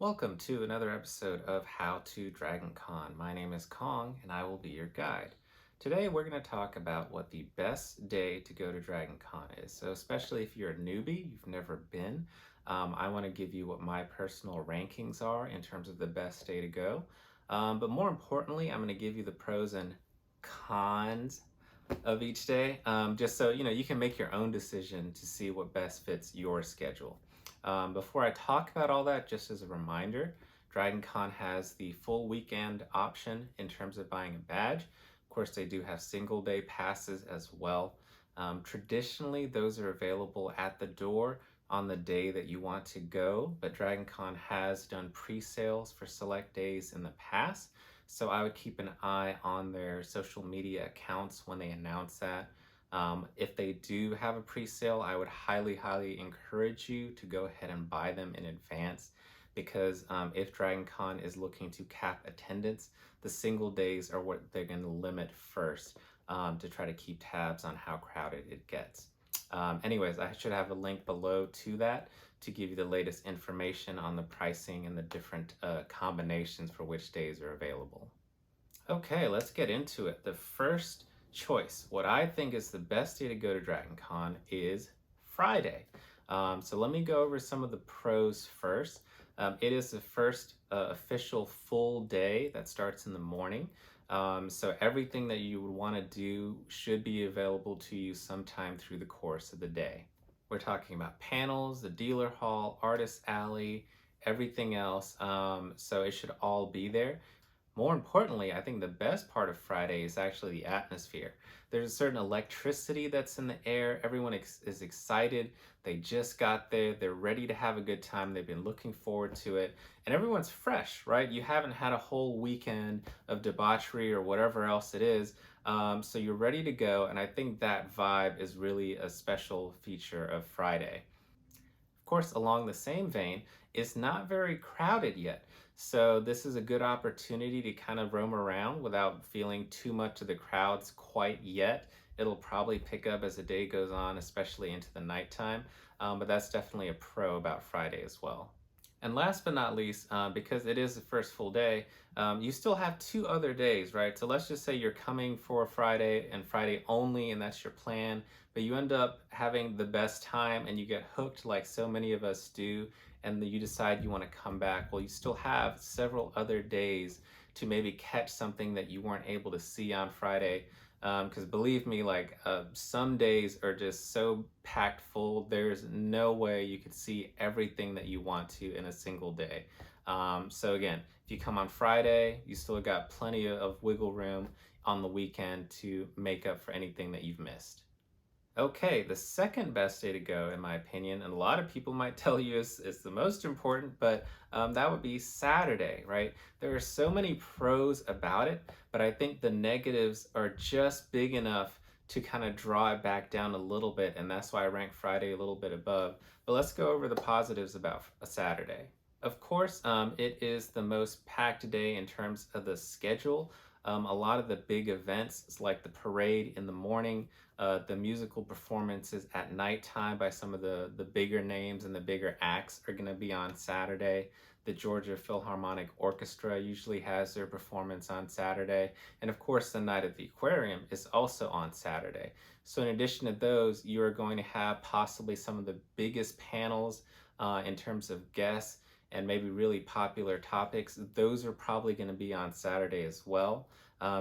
Welcome to another episode of How to DragonCon. My name is Kong and I will be your guide. Today we're going to talk about what the best day to go to DragonCon is. So especially if you're a newbie, you've never been, I want to give you what my personal rankings are in terms of the best day to go. But more importantly, I'm going to give you the pros and cons of each day, just so you can make your own decision to see what best fits your schedule. Before I talk about all that, just as a reminder, DragonCon has the full weekend option in terms of buying a badge. Of course, they do have single day passes as well. Traditionally, those are available at the door on the day that you want to go, but DragonCon has done pre-sales for select days in the past. So I would keep an eye on their social media accounts when they announce that. If they do have a pre-sale, I would highly encourage you to go ahead and buy them in advance because if DragonCon is looking to cap attendance, the single days are what they're going to limit first to try to keep tabs on how crowded it gets. Anyways, I should have a link below to that to give you the latest information on the pricing and the different combinations for which days are available. Okay, let's get into it. The first choice, what I think is the best day to go to DragonCon is Friday. So let me go over some of the pros first. It is the first official full day that starts in the morning. So everything that you would want to do should be available to you sometime through the course of the day. We're talking about panels, the dealer hall, artist alley, everything else. So it should all be there. More importantly, I think the best part of Friday is actually the atmosphere. There's a certain electricity that's in the air. Everyone is excited. They just got there. They're ready to have a good time. They've been looking forward to it. And everyone's fresh, right? You haven't had a whole weekend of debauchery or whatever else it is. So you're ready to go. And I think that vibe is really a special feature of Friday. Of course, along the same vein, it's not very crowded yet. So this is a good opportunity to kind of roam around without feeling too much of the crowds quite yet. It'll probably pick up as the day goes on, especially into the nighttime. But that's definitely a pro about Friday as well. And last but not least, because it is the first full day, you still have 2 other days, right? So let's just say you're coming for Friday and Friday only, and that's your plan, but you end up having the best time and you get hooked like so many of us do, and then you decide you want to come back. Well, you still have several other days to maybe catch something that you weren't able to see on Friday. Because believe me, like some days are just so packed full, there's no way you could see everything that you want to in a single day. So again, if you come on Friday, you still got plenty of wiggle room on the weekend to make up for anything that you've missed. Okay, the second best day to go, in my opinion, and a lot of people might tell you is the most important, but that would be Saturday, right? There are so many pros about it, but I think the negatives are just big enough to kind of draw it back down a little bit, and that's why I rank Friday a little bit above. But let's go over the positives about a Saturday. Of course, it is the most packed day in terms of the schedule. A lot of the big events, like the parade in the morning, the musical performances at nighttime by some of the bigger names and the bigger acts are going to be on Saturday. The Georgia Philharmonic Orchestra usually has their performance on Saturday. And of course, the Night at the Aquarium is also on Saturday. So in addition to those, you are going to have possibly some of the biggest panels in terms of guests and maybe really popular topics. Those are probably going to be on Saturday as well,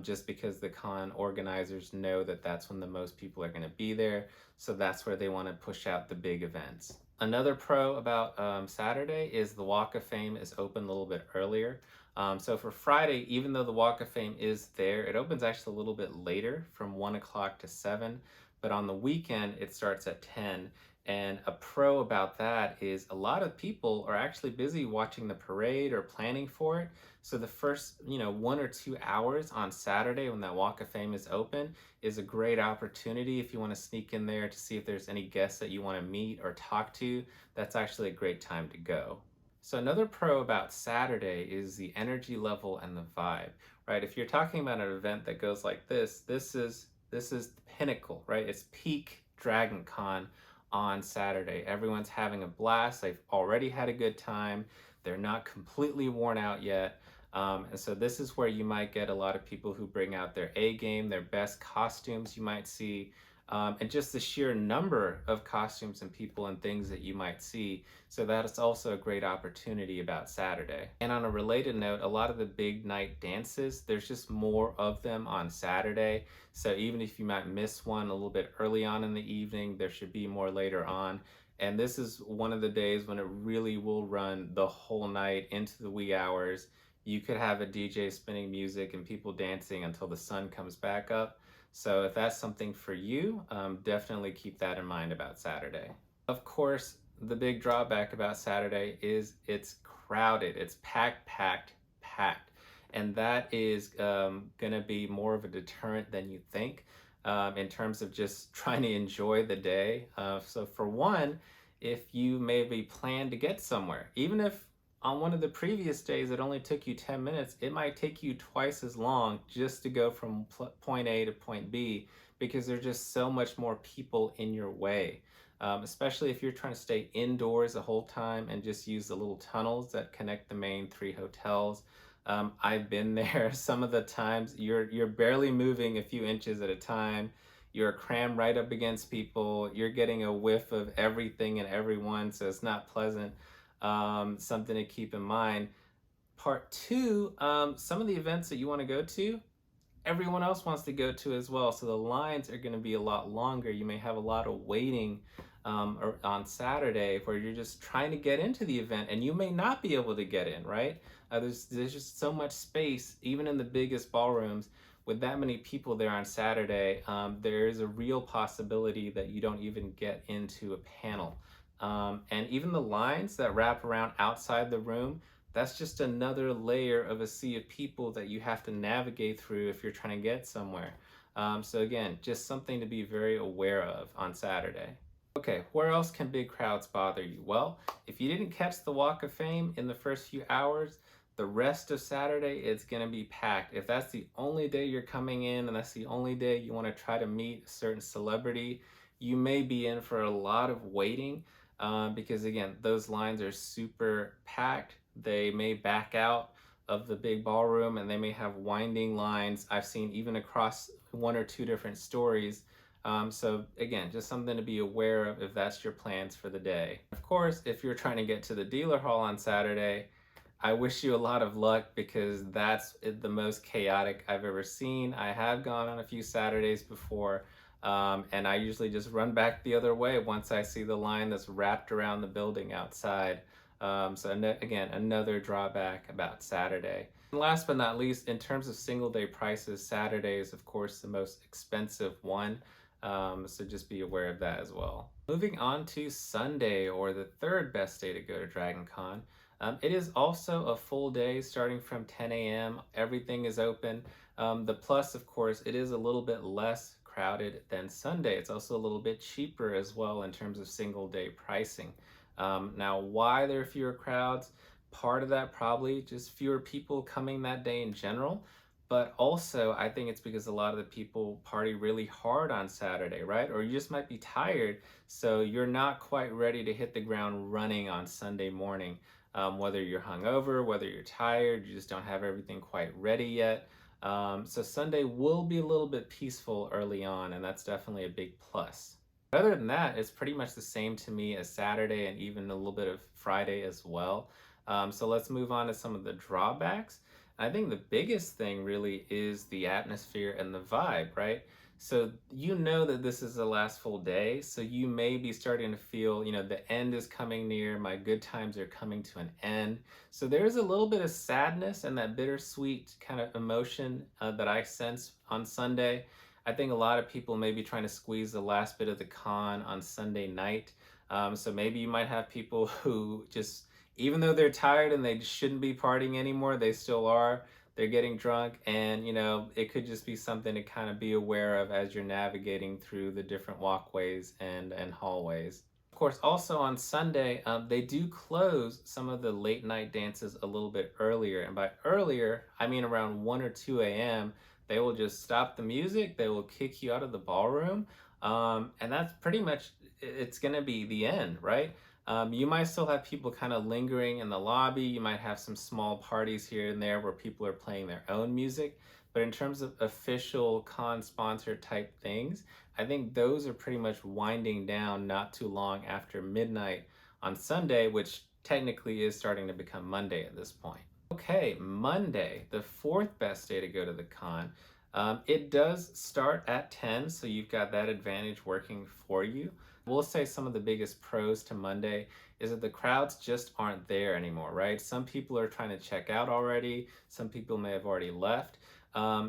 just because the con organizers know that that's when the most people are going to be there. So that's where they want to push out the big events. Another pro about Saturday is the Walk of Fame is open a little bit earlier. So for Friday, even though the Walk of Fame is there, it opens actually a little bit later from 1 o'clock to 7. But on the weekend, it starts at 10. And a pro about that is a lot of people are actually busy watching the parade or planning for it. So the first, 1 or 2 hours on Saturday when that Walk of Fame is open is a great opportunity if you want to sneak in there to see if there's any guests that you want to meet or talk to. That's actually a great time to go. So another pro about Saturday is the energy level and the vibe, right? If you're talking about an event that goes like this is the pinnacle, right? It's peak DragonCon on Saturday. Everyone's having a blast. They've already had a good time. They're not completely worn out yet. And so this is where you might get a lot of people who bring out their A game, their best costumes you might see, and just the sheer number of costumes and people and things that you might see. So that is also a great opportunity about Saturday. And on a related note, a lot of the big night dances, there's just more of them on Saturday. So even if you might miss one a little bit early on in the evening, there should be more later on. And this is one of the days when it really will run the whole night into the wee hours. You could have a DJ spinning music and people dancing until the sun comes back up. So if that's something for you, definitely keep that in mind about Saturday. Of course, the big drawback about Saturday is it's crowded. It's packed, packed, packed. And that is gonna be more of a deterrent than you think in terms of just trying to enjoy the day. So for one, if you maybe plan to get somewhere, even if on one of the previous days it only took you 10 minutes, it might take you twice as long just to go from point A to point B because there's just so much more people in your way. Especially if you're trying to stay indoors the whole time and just use the little tunnels that connect the main 3 hotels. I've been there. Some of the times you're barely moving a few inches at a time. You're crammed right up against people. You're getting a whiff of everything and everyone, so it's not pleasant. Something to keep in mind. Part 2, some of the events that you want to go to, everyone else wants to go to as well. So the lines are going to be a lot longer. You may have a lot of waiting on Saturday where you're just trying to get into the event and you may not be able to get in, right? There's just so much space, even in the biggest ballrooms. With that many people there on Saturday, there is a real possibility that you don't even get into a panel. And even the lines that wrap around outside the room, that's just another layer of a sea of people that you have to navigate through if you're trying to get somewhere. So again, just something to be very aware of on Saturday. Okay, where else can big crowds bother you? Well, if you didn't catch the Walk of Fame in the first few hours, the rest of Saturday it's going to be packed. If that's the only day you're coming in and that's the only day you want to try to meet a certain celebrity, you may be in for a lot of waiting because again, those lines are super packed. They may back out of the big ballroom and they may have winding lines. I've seen even across 1 or 2 different stories. So again, just something to be aware of if that's your plans for the day. Of course, if you're trying to get to the dealer hall on Saturday, I wish you a lot of luck because that's the most chaotic I've ever seen. I have gone on a few Saturdays before, and I usually just run back the other way once I see the line that's wrapped around the building outside. Again, another drawback about Saturday. And last but not least, in terms of single day prices, Saturday is of course the most expensive one. So just be aware of that as well. Moving on to Sunday, or the 3rd best day to go to DragonCon. It is also a full day starting from 10 a.m. Everything is open. The plus, of course, it is a little bit less crowded than Sunday. It's also a little bit cheaper as well in terms of single day pricing. Now, why there are fewer crowds? Part of that probably just fewer people coming that day in general. But also, I think it's because a lot of the people party really hard on Saturday, right? Or you just might be tired, so you're not quite ready to hit the ground running on Sunday morning. Whether you're hungover, whether you're tired, you just don't have everything quite ready yet. So Sunday will be a little bit peaceful early on, and that's definitely a big plus. Other than that, it's pretty much the same to me as Saturday and even a little bit of Friday as well. So let's move on to some of the drawbacks. I think the biggest thing really is the atmosphere and the vibe, right? So you know that this is the last full day, so you may be starting to feel, the end is coming near, my good times are coming to an end. So there's a little bit of sadness and that bittersweet kind of emotion that I sense on Sunday. I think a lot of people may be trying to squeeze the last bit of the con on Sunday night. So maybe you might have people who just, even though they're tired and they shouldn't be partying anymore, they still are. They're getting drunk, and it could just be something to kind of be aware of as you're navigating through the different walkways and hallways. Of course, also on Sunday, they do close some of the late night dances a little bit earlier. And by earlier, I mean around 1 or 2 a.m. They will just stop the music, they will kick you out of the ballroom, and that's pretty much, it's gonna be the end, right? You might still have people kind of lingering in the lobby. You might have some small parties here and there where people are playing their own music. But in terms of official con sponsor type things, I think those are pretty much winding down not too long after midnight on Sunday, which technically is starting to become Monday at this point. Okay, Monday, the fourth best day to go to the con. It does start at 10, so you've got that advantage working for you. We'll say some of the biggest pros to Monday is that the crowds just aren't there anymore, right? Some people are trying to check out already. Some people may have already left.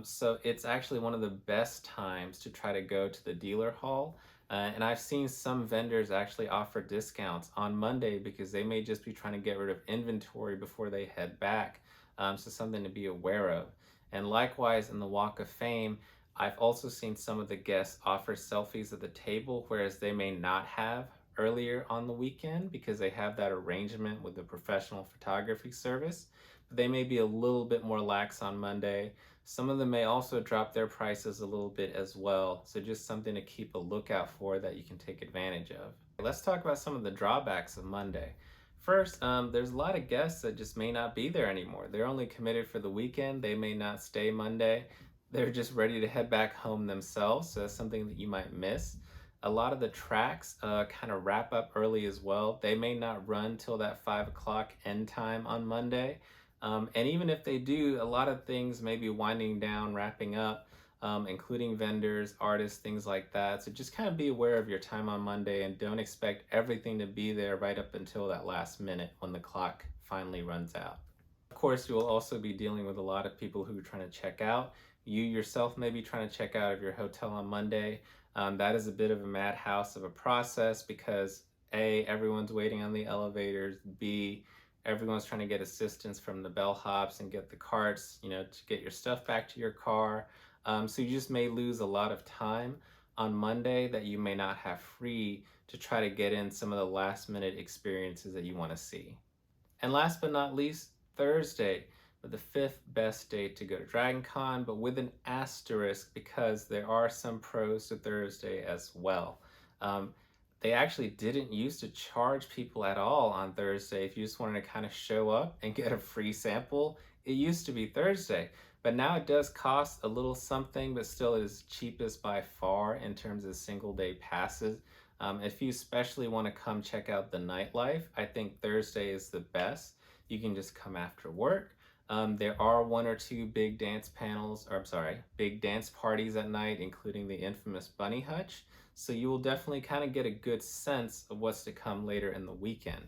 So it's actually one of the best times to try to go to the dealer hall. And I've seen some vendors actually offer discounts on Monday because they may just be trying to get rid of inventory before they head back. So something to be aware of. And likewise, in the Walk of Fame, I've also seen some of the guests offer selfies at the table, whereas they may not have earlier on the weekend because they have that arrangement with the professional photography service. But they may be a little bit more lax on Monday. Some of them may also drop their prices a little bit as well. So just something to keep a lookout for that you can take advantage of. Let's talk about some of the drawbacks of Monday. First, there's a lot of guests that just may not be there anymore. They're only committed for the weekend. They may not stay Monday. They're just ready to head back home themselves. So that's something that you might miss. A lot of the tracks kind of wrap up early as well. They may not run till that 5 o'clock end time on Monday. And even if they do, a lot of things may be winding down, wrapping up, including vendors, artists, things like that. So just kind of be aware of your time on Monday and don't expect everything to be there right up until that last minute when the clock finally runs out. Of course, you will also be dealing with a lot of people who are trying to check out. You yourself may be trying to check out of your hotel on Monday. That is a bit of a madhouse of a process because A, everyone's waiting on the elevators. B, everyone's trying to get assistance from the bellhops and get the carts, to get your stuff back to your car. So you just may lose a lot of time on Monday that you may not have free to try to get in some of the last minute experiences that you want to see. And last but not least, Thursday, the fifth best day to go to DragonCon, but with an asterisk because there are some pros to Thursday as well. They actually didn't used to charge people at all on Thursday. If you just wanted to kind of show up and get a free sample, it used to be Thursday. But now it does cost a little something, but still it is cheapest by far in terms of single day passes. If you especially want to come check out the nightlife, I think Thursday is the best. You can just come after work. There are one or two big dance big dance parties at night, including the infamous Bunny Hutch. So you will definitely kind of get a good sense of what's to come later in the weekend.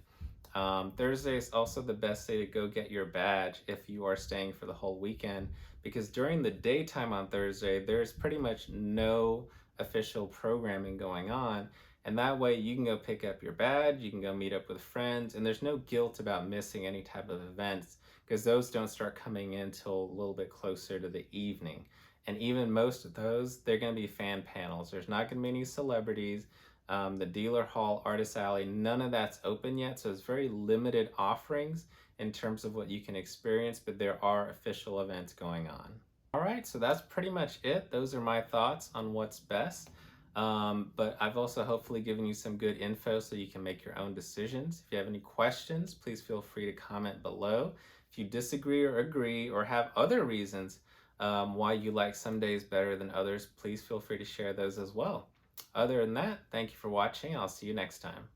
Thursday is also the best day to go get your badge if you are staying for the whole weekend, because during the daytime on Thursday, there's pretty much no official programming going on. And that way you can go pick up your badge, you can go meet up with friends, and there's no guilt about missing any type of events because those don't start coming in till a little bit closer to the evening. And even most of those, they're going to be fan panels. There's not going to be any celebrities. The dealer hall, artist alley, none of that's open yet. So it's very limited offerings in terms of what you can experience, but there are official events going on. All right, so that's pretty much it. Those are my thoughts on what's best. But I've also hopefully given you some good info so you can make your own decisions. If you have any questions, please feel free to comment below. If you disagree or agree or have other reasons why you like some days better than others, please feel free to share those as well. Other than that, thank you for watching. I'll see you next time.